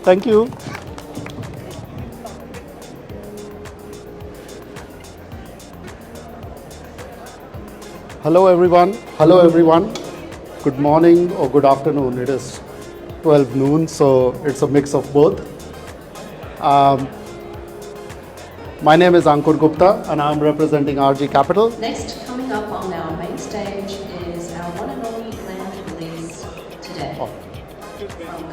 Thank you. Hello everyone. Hello everyone. Good morning or good afternoon. It is 12 noon, so it's a mix of both. My name is Ankur Gupta and I'm representing RG Capital. Next, coming up on our main stage is our one and only land release today. From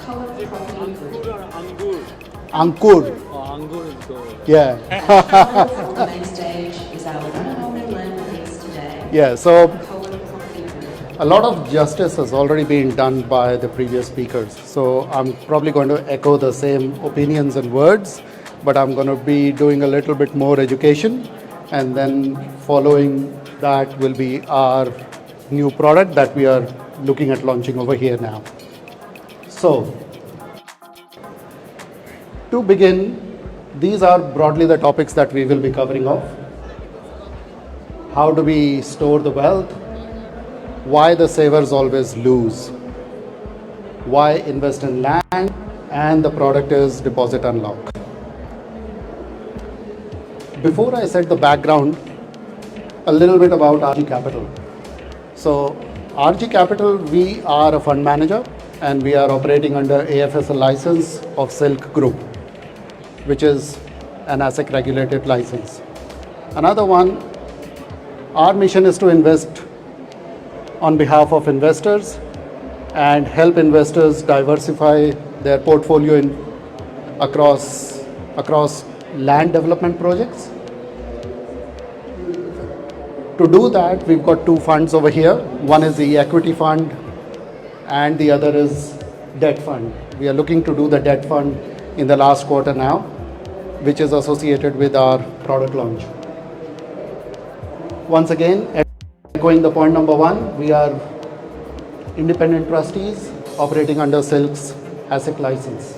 Color Property Group. Ankur. Ankur is good. Yeah. On the main stage is our one and only land release today. Yeah, so Color Property Group. a lot of justice has already been done by the previous speakers. So I'm probably going to echo the same opinions and words, but I'm going to be doing a little bit more education, and then following that will be our new product that we are looking at launching over here now. So, to begin, these are broadly the topics that we will be covering off. How do we store the wealth? Why the savers always lose? Why invest in land? And the product is Deposit Unlock. Before I set the background, a little bit about RG Capital. So, RG Capital, we are a fund manager and we are operating under AFSL license of Silk Group, which is an ASIC regulated license. Another one, our mission is to invest on behalf of investors and help investors diversify their portfolio across land development projects. To do that, we've got two funds over here. One is the equity fund and the other is debt fund. We are looking to do the debt fund in the last quarter now, which is associated with our product launch. Once again, echoing the point number one, we are independent trustees operating under Silk's ASIC license.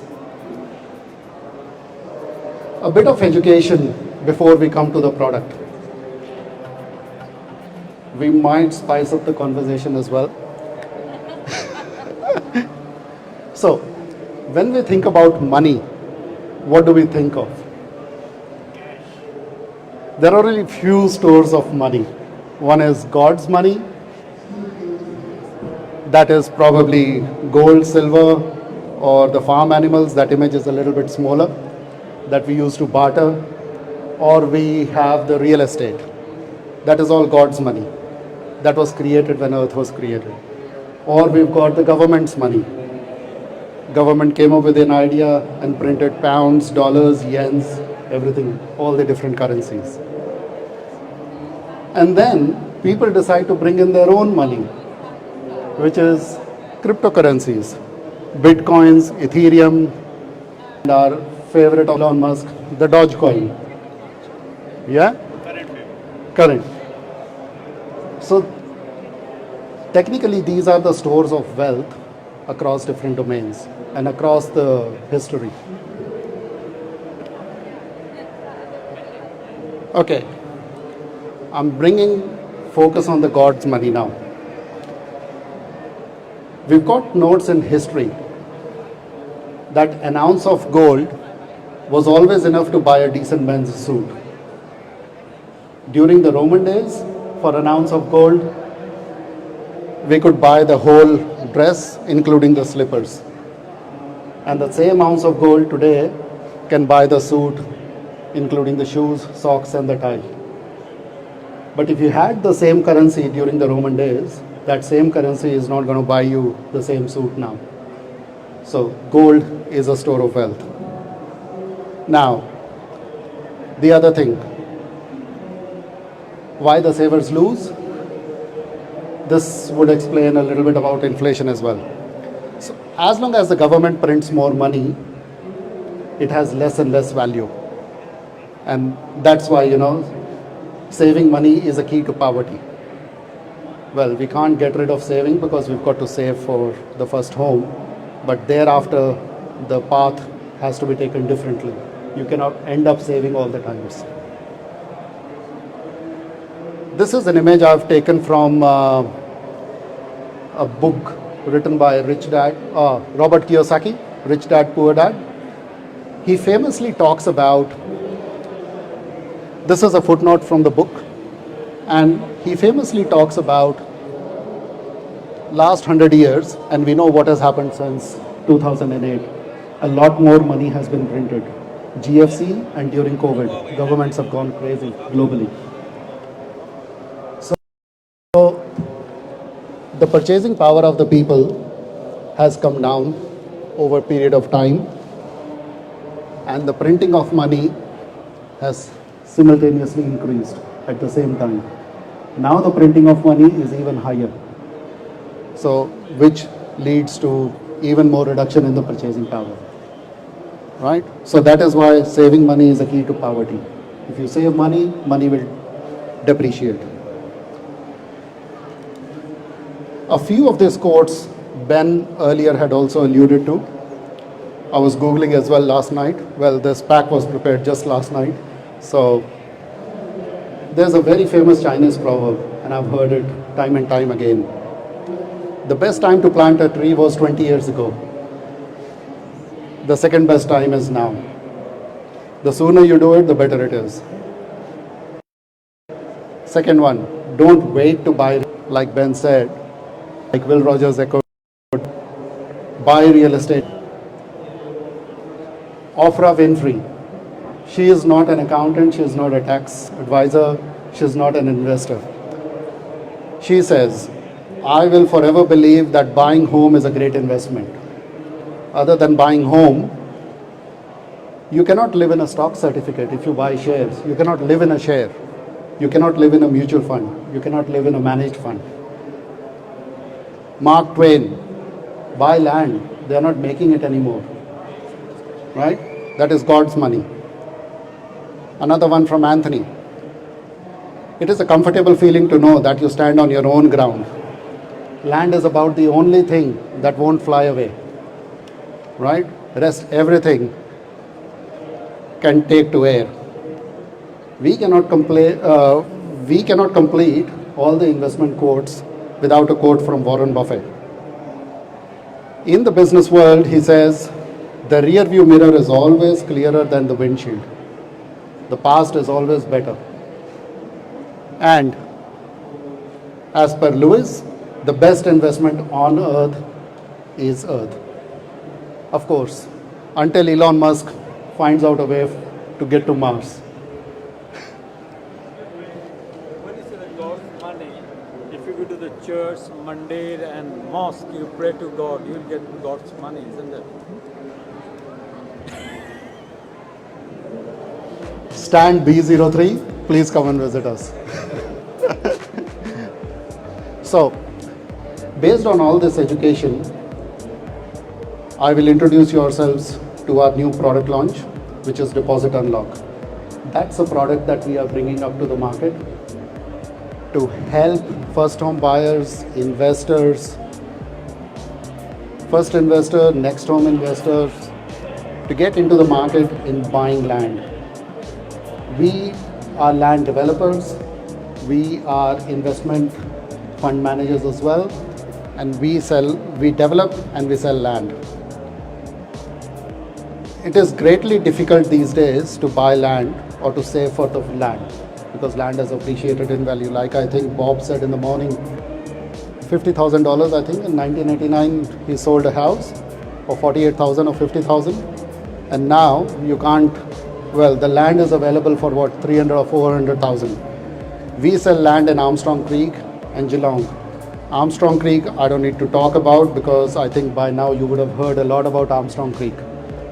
A bit of education before we come to the product. We might spice up the conversation as well. So, when we think about money, what do we think of? There are really few stores of money. One is God's money. That is probably gold, silver, or the farm animals. That image is a little bit smaller, that we use to barter. Or we have the real estate. That is all God's money. That was created when earth was created. Or we've got the government's money. Government came up with an idea and printed pounds, dollars, yens, everything, all the different currencies. And then people decide to bring in their own money, which is cryptocurrencies, Bitcoins, Ethereum, and our favorite Elon Musk, the Dogecoin. Yeah? Current. So technically these are the stores of wealth across different domains and across the history. Okay, I'm bringing focus on the God's money now. We've got notes in history that an ounce of gold was always enough to buy a decent men's suit. During the Roman days, for an ounce of gold, we could buy the whole dress, including the slippers. And the same ounce of gold today can buy the suit, including the shoes, socks, and the tie. But if you had the same currency during the Roman days, that same currency is not going to buy you the same suit now. So gold is a store of wealth. Now, the other thing, why the savers lose? This would explain a little bit about inflation as well. So as long as the government prints more money, it has less and less value. And that's why, saving money is a key to poverty. Well, we can't get rid of saving because we've got to save for the first home, but thereafter the path has to be taken differently. You cannot end up saving all the times. this is an image I've taken from a book written by Robert Kiyosaki, Rich Dad, Poor Dad. He famously talks about, this is a footnote from the book, and he famously talks about last 100 years, and we know what has happened since 2008. A lot more money has been printed. GFC and during COVID, governments have gone crazy globally. So the purchasing power of the people has come down over a period of time, and the printing of money has simultaneously increased at the same time. Now the printing of money is even higher, so which leads to even more reduction in the purchasing power, right? So that is why saving money is a key to poverty. If you save money, money will depreciate. A few of these quotes Ben earlier had also alluded to. I was Googling as well last night. Well, this pack was prepared just last night. So there's a very famous Chinese proverb, and I've heard it time and time again. The best time to plant a tree was 20 years ago. The second best time is now. The sooner you do it, the better it is. Second one, don't wait to buy, like Ben said, like Will Rogers echoed, buy real estate. Oprah Winfrey, she is not an accountant, she is not a tax advisor, she is not an investor. She says, I will forever believe that buying home is a great investment. Other than buying home, you cannot live in a stock certificate if you buy shares. You cannot live in a share. You cannot live in a mutual fund. You cannot live in a managed fund. Mark Twain, buy land. They are not making it anymore. Right? That is God's money. Another one from Anthony. It is a comfortable feeling to know that you stand on your own ground. Land is about the only thing that won't fly away. Right? Rest everything can take to air. We cannot complete all the investment quotes without a quote from Warren Buffett. In the business world, he says, the rear view mirror is always clearer than the windshield. The past is always better. And as per Lewis, the best investment on earth is earth. Of course, until Elon Musk finds out a way to get to Mars. When you say the God's money, if you go to the church, mandir and mosque, you pray to God, you'll get God's money, isn't it? Stand B03, please come and visit us. So, based on all this education, I will introduce yourselves to our new product launch, which is Deposit Unlock. That's a product that we are bringing up to the market to help first home buyers, investors, first investor, next home investors to get into the market in buying land. We are land developers, we are investment fund managers as well, and we develop and we sell land. It is greatly difficult these days to buy land or to save for the land because land has appreciated in value. Like I think Bob said in the morning, $50,000 I think in 1989 he sold a house for $48,000 or $50,000, and now you can't. Well, the land is available for what, $300,000 or $400,000. We sell land in Armstrong Creek and Geelong. Armstrong Creek I don't need to talk about because I think by now you would have heard a lot about Armstrong Creek.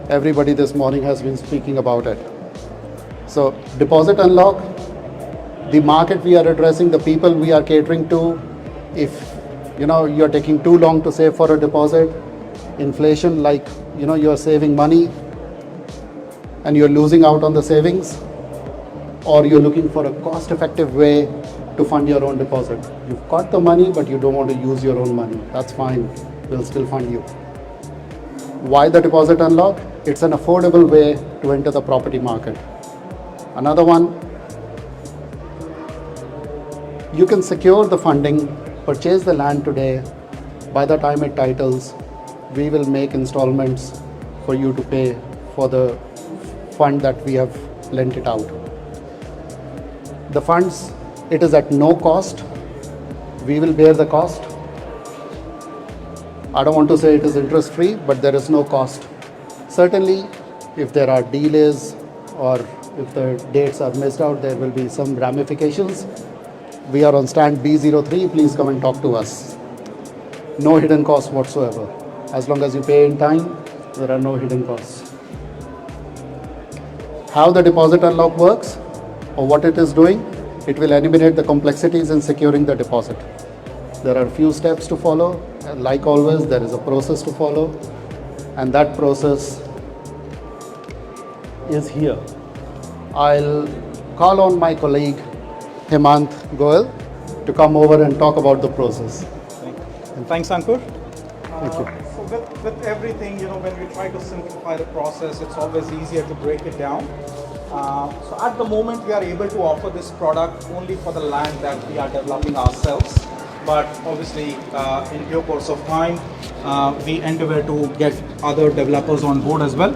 Everybody this morning has been speaking about it. So Deposit Unlock, the market we are addressing, the people we are catering to, if you're taking too long to save for a deposit, inflation, like you're saving money and you're losing out on the savings, or you're looking for a cost-effective way to fund your own deposit. You've got the money, but you don't want to use your own money. That's fine. We'll still fund you. Why the Deposit Unlock? It's an affordable way to enter the property market. Another one, You can secure the funding, purchase the land today. By the time it titles, we will make installments for you to pay for the fund that we have lent it out. The funds, it is at no cost. We will bear the cost. I don't want to say it is interest free, but there is no cost. Certainly, if there are delays or if the dates are missed out, there will be some ramifications. We are on stand B03, please come and talk to us. No hidden costs whatsoever. As long as you pay in time, there are no hidden costs. How the deposit unlock works or what it is doing, it will eliminate the complexities in securing the deposit. There are a few steps to follow. Like always, there is a process to follow, and that process is here. I'll call on my colleague Hemant Goel to come over and talk about the process. Thanks, Ankur. Thank you. So with everything, when we try to simplify the process, it's always easier to break it down. So at the moment, we are able to offer this product only for the land that we are developing ourselves. But obviously, in due course of time, we endeavor to get other developers on board as well.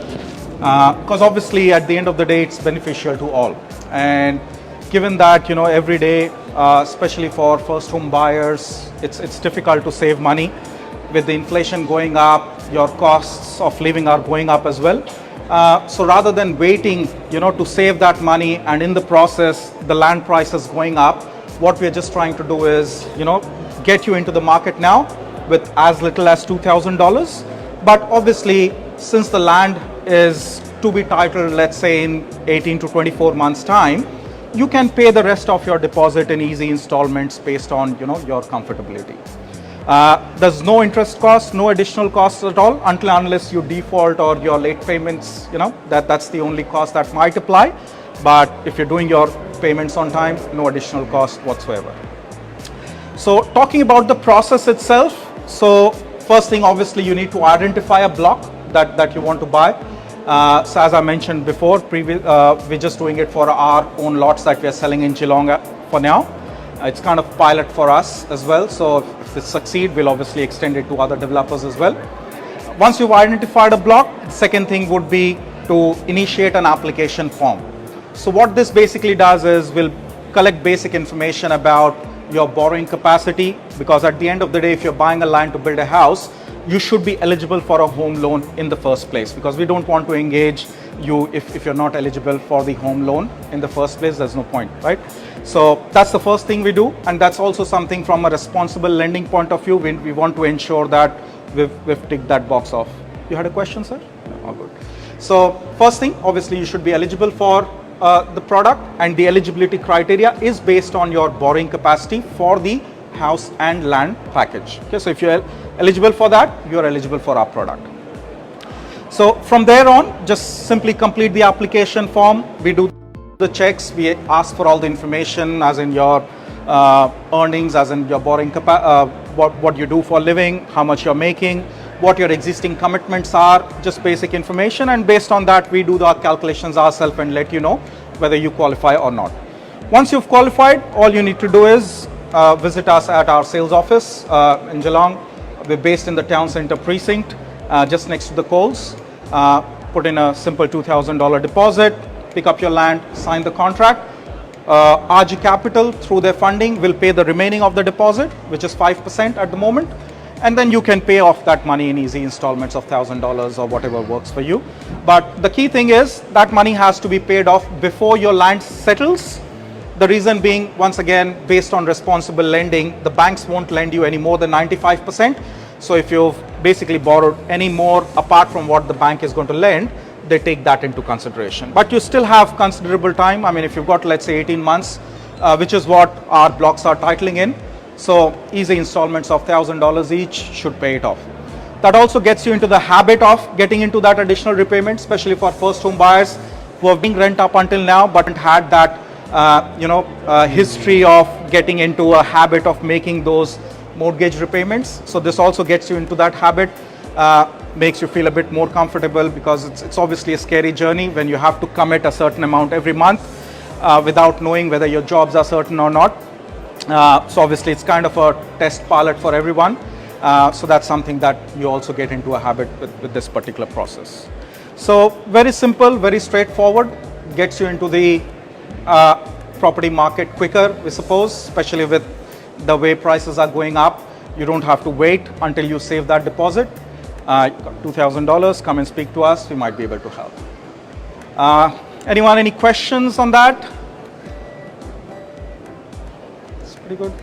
Because obviously, at the end of the day, it's beneficial to all. And given that, every day, especially for first home buyers, it's difficult to save money. With the inflation going up, your costs of living are going up as well. So rather than waiting, to save that money, and in the process, the land price is going up, what we're just trying to do is, get you into the market now with as little as $2,000. But obviously, since the land is to be titled, let's say in 18 to 24 months time, you can pay the rest of your deposit in easy installments based on, your comfortability. There's no interest cost, no additional costs at all unless you default or your late payments, that's the only cost that might apply. But if you're doing your payments on time, no additional cost whatsoever. So talking about the process itself, so first thing, obviously you need to identify a block that you want to buy. So as I mentioned before, we're just doing it for our own lots that we are selling in Geelong for now. It's kind of pilot for us as well. So if this succeed, we'll obviously extend it to other developers as well. Once you've identified a block, the second thing would be to initiate an application form. So what this basically does is we'll collect basic information about your borrowing capacity, because at the end of the day, if you're buying a land to build a house, you should be eligible for a home loan in the first place, because we don't want to engage you if you're not eligible for the home loan in the first place. There's no point, right? So that's the first thing we do, and that's also something from a responsible lending point of view. We want to ensure that we've ticked that box off. You had a question, sir? No, all good. So first thing, obviously you should be eligible for the product, and the eligibility criteria is based on your borrowing capacity for the house and land package. Okay, so if you're eligible for that, you're eligible for our product. So from there on, just simply complete the application form. We do the checks. We ask for all the information, as in your earnings, as in your borrowing what you do for a living, how much you're making, what your existing commitments are, just basic information. And based on that, we do the calculations ourselves and let you know whether you qualify or not. Once you've qualified, all you need to do is visit us at our sales office in Geelong. We're based in the town centre precinct, just next to the Coles. Put in a simple $2,000 deposit, pick up your land, sign the contract. RG Capital, through their funding, will pay the remaining of the deposit, which is 5% at the moment. And then you can pay off that money in easy installments of $1,000 or whatever works for you. But the key thing is that money has to be paid off before your land settles. The reason being, once again, based on responsible lending, the banks won't lend you any more than 95%. So if you've basically borrowed any more apart from what the bank is going to lend, they take that into consideration. But you still have considerable time. I mean, if you've got, let's say, 18 months, which is what our blocks are titling in, so easy installments of $1,000 each should pay it off. That also gets you into the habit of getting into that additional repayment, especially for first home buyers who have been rent up until now but had that history of getting into a habit of making those mortgage repayments. So this also gets you into that habit, makes you feel a bit more comfortable, because it's obviously a scary journey when you have to commit a certain amount every month without knowing whether your jobs are certain or not. So obviously it's kind of a test pilot for everyone. So that's something that you also get into a habit with this particular process. So very simple, very straightforward, gets you into the property market quicker, we suppose, especially with the way prices are going up. You don't have to wait until you save that deposit. $2,000, come and speak to us, we might be able to help. Anyone, any questions on that? It's pretty good.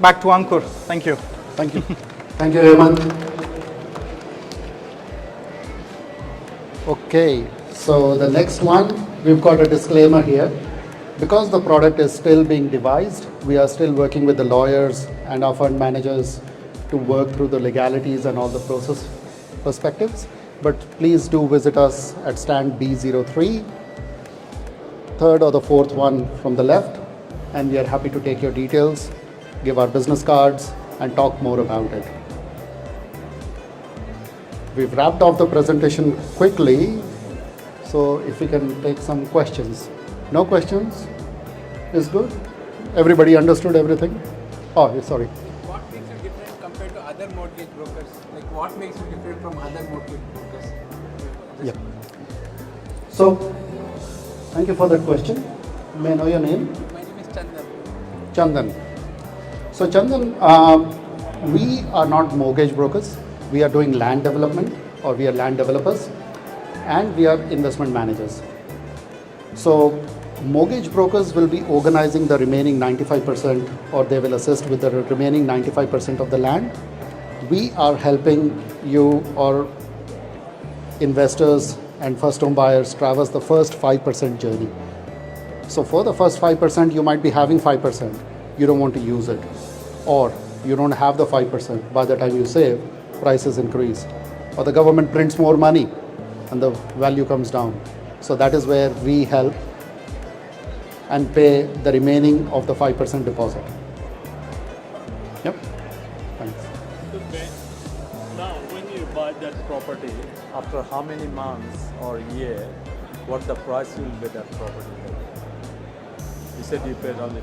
Back to Ankur, thank you. Thank you. Thank you, Hemant. Okay, so the next one, we've got a disclaimer here. Because the product is still being devised, we are still working with the lawyers and our fund managers to work through the legalities and all the process perspectives. But please do visit us at stand B03, third or the fourth one from the left, and we are happy to take your details, give our business cards, and talk more about it. We've wrapped off the presentation quickly, so if we can take some questions. No questions? Is good? Everybody understood everything? Oh, sorry. What makes you different compared to other mortgage brokers? Like what makes you different from other mortgage brokers? Yeah. So, thank you for that question. May I know your name? My name is Chandan. Chandan. So Chandan, we are not mortgage brokers. We are doing land development, or we are land developers, and we are investment managers. So mortgage brokers will be organizing the remaining 95%, or they will assist with the remaining 95% of the land. We are helping you or investors and first home buyers traverse the first 5% journey. So for the first 5%, you might be having 5%. You don't want to use it, or you don't have the 5%. By the time you save, prices increase, or the government prints more money and the value comes down. So that is where we help and pay the remaining of the 5% deposit. Yep. Thanks. So now, when you buy that property, after how many months or year, what the price will be that property? You said you paid only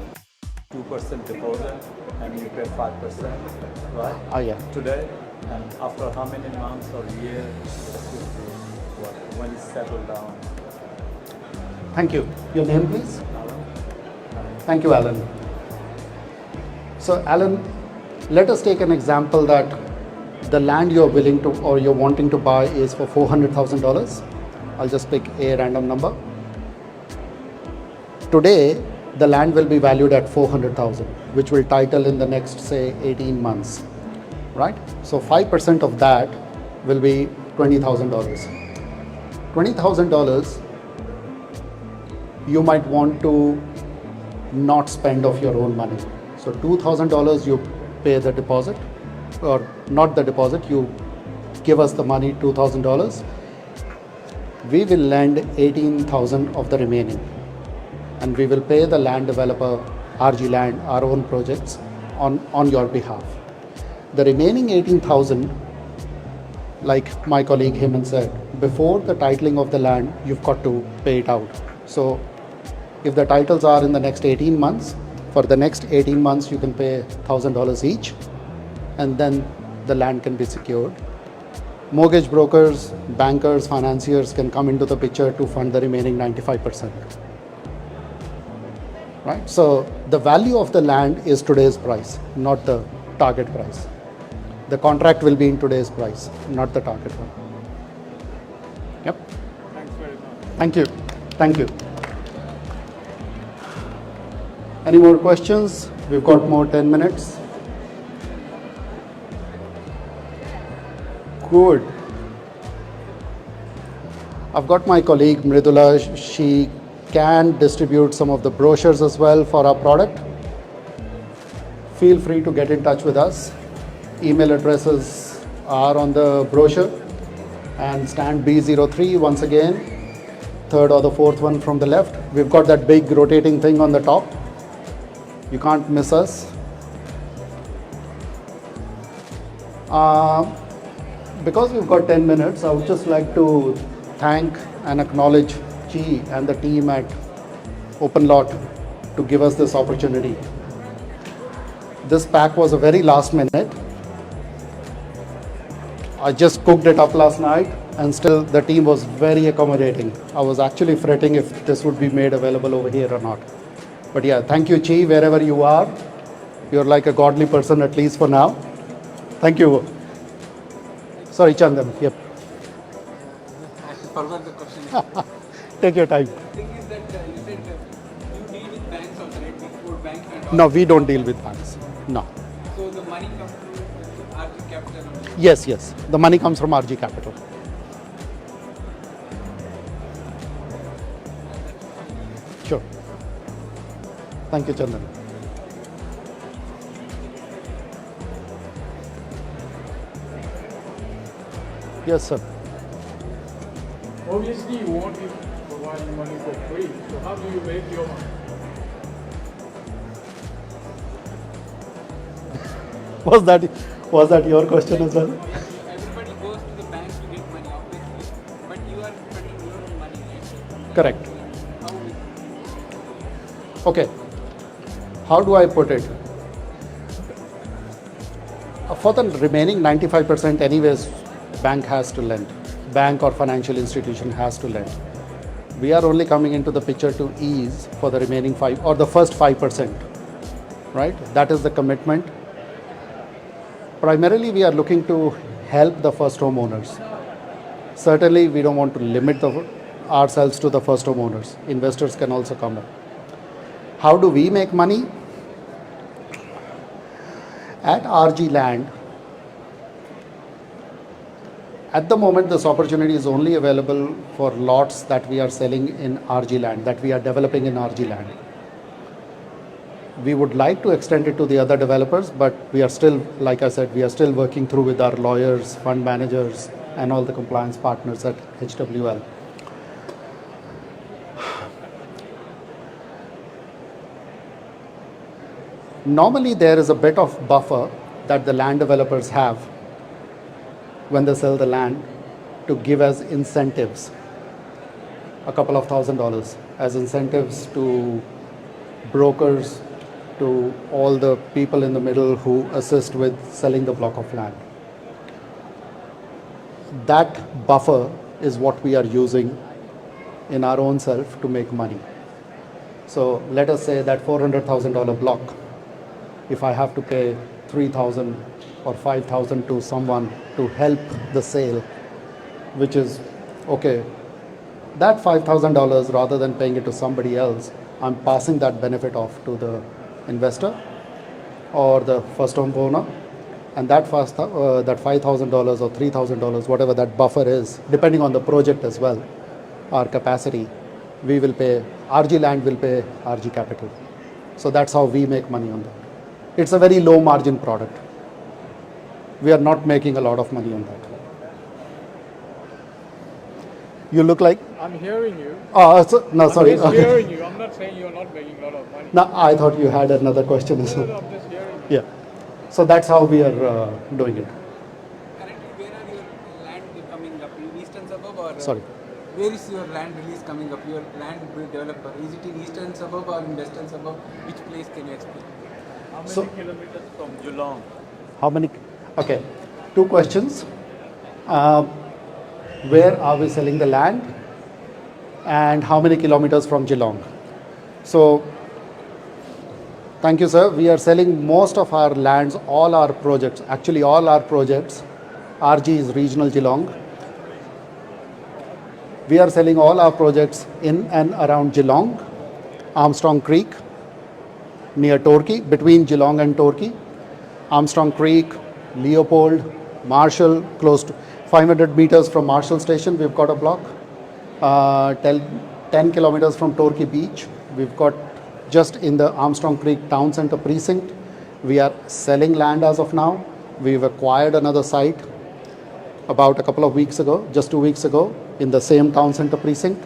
2% deposit and you pay 5%, right? Ah, yeah. Today, and after how many months or year, it will be what, when it's settled down? Thank you. Your name, please? Thank you, Alan. So, Alan, let us take an example that the land you're willing to or you're wanting to buy is for $400,000. I'll just pick a random number. Today, the land will be valued at $400,000, which will title in the next, say, 18 months, right? So 5% of that will be $20,000. $20,000 you might want to not spend of your own money. So $2,000 you pay the deposit, or not the deposit, you give us the money, $2,000. We will lend 18,000 of the remaining, and we will pay the land developer, RG Land, our own projects on your behalf. The remaining 18,000, like my colleague Hemant said, before the titling of the land, you've got to pay it out. So if the titles are in the next 18 months, for the next 18 months you can pay $1,000 each, and then the land can be secured. Mortgage brokers, bankers, financiers can come into the picture to fund the remaining 95%. Right? So the value of the land is today's price, not the target price. The contract will be in today's price, not the target one. Yep. Thanks very much. Thank you. Thank you. Any more questions? We've got more 10 minutes. Good. I've got my colleague Mridula. She can distribute some of the brochures as well for our product. Feel free to get in touch with us. Email addresses are on the brochure. And stand B03, once again, third or the fourth one from the left. We've got that big rotating thing on the top. You can't miss us. Because we've got 10 minutes, I would just like to thank and acknowledge Chi and the team at Open Lot to give us this opportunity. This pack was a very last minute. I just cooked it up last night and still the team was very accommodating. I was actually fretting if this would be made available over here or not. But yeah, thank you, Chi, wherever you are. You're like a godly person, at least for now. Thank you. Sorry, Chandan. Yep. I forgot the question. Take your time. The thing is that you said you deal with banks also, right? Big four banks and all. No, we don't deal with banks. No. So the money comes through RG Capital only. Yes, yes. The money comes from RG Capital. Sure. Thank you, Chandan. Yes, sir. Obviously, you won't be providing money for free. So how do you make your money? Was that your question as well? Everybody goes to the bank to get money, obviously. But you are spending your own money, right? Correct. How is it? Okay. How do I put it? For the remaining 95%, anyways, bank has to lend. Bank or financial institution has to lend. We are only coming into the picture to ease for the remaining 5 or the first 5%, right? That is the commitment. Primarily, we are looking to help the first homeowners. Certainly, we don't want to limit ourselves to the first homeowners. Investors can also come in. How do we make money? At RG Land, at the moment, this opportunity is only available for lots that we are selling in RG Land, that we are developing in RG Land. We would like to extend it to the other developers, but we are still, like I said, we are still working through with our lawyers, fund managers, and all the compliance partners at HWL. Normally, there is a bit of buffer that the land developers have when they sell the land to give as incentives, a couple of $1,000 as incentives to brokers, to all the people in the middle who assist with selling the block of land. That buffer is what we are using in our own self to make money. So let us say that $400,000 block, if I have to pay $3,000 or $5,000 to someone to help the sale, which is okay, that $5,000 rather than paying it to somebody else, I'm passing that benefit off to the investor or the first home owner, and that $5,000 or $3,000, whatever that buffer is, depending on the project as well, our capacity, we will pay, RG Land will pay RG Capital. So that's how we make money on that. It's a very low margin product. We are not making a lot of money on that. You look like... I'm hearing you. No, sorry. I'm just hearing you. I'm not saying you're not making a lot of money. No, I thought you had another question as No, well. I'm just hearing you. Yeah. So that's how we are doing it. Currently, where are your land coming up? In eastern suburb or? Sorry. Where is your land release coming up? Your land developer? Is it in eastern suburb or in western suburb? Which place can you explain? How many So- kilometers from Geelong? How many? Okay. 2 questions. Where are we selling the land? And how many kilometers from Geelong? So, thank you, sir. We are selling most of our lands, all our projects, actually all our projects. RG is regional Geelong. We are selling all our projects in and around Geelong, Armstrong Creek, near Torquay, between Geelong and Torquay, Armstrong Creek, Leopold, Marshall, close to 500 meters from Marshall Station, we've got a block. 10 kilometers from Torquay Beach, we've got just in the Armstrong Creek Town Centre precinct. We are selling land as of now. We've acquired another site about a couple of weeks ago, just 2 weeks ago, in the same Town Centre precinct.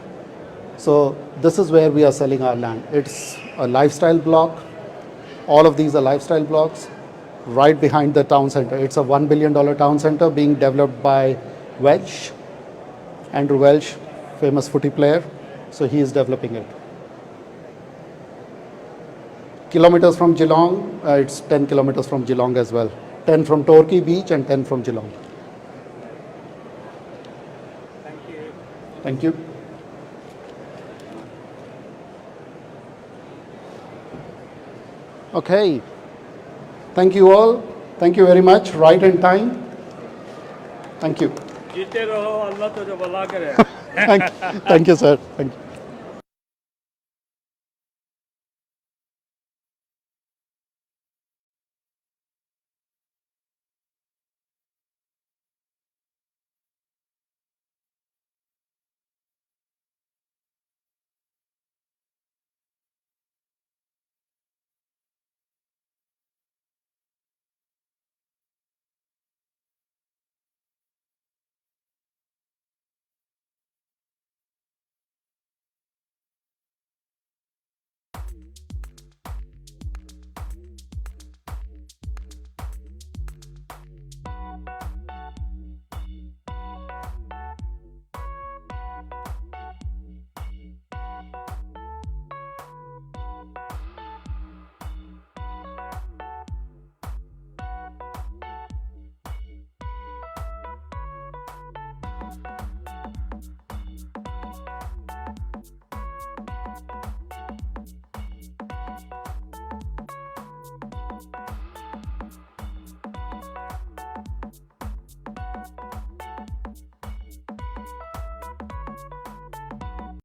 So this is where we are selling our land. It's a lifestyle block. All of these are lifestyle blocks right behind the town centre. It's a $1 billion town centre being developed by Welsh, Andrew Welsh, famous footy player. So he is developing it. kilometers from Geelong. It's 10 kilometers from Geelong as well. 10 from Torquay Beach and 10 from Geelong. Thank you. Thank you. Okay. Thank you all. Thank you very much. Right in time. Thank you. जीते रहो अल्लाह तुझे भला करे Thank you, sir. Thank you.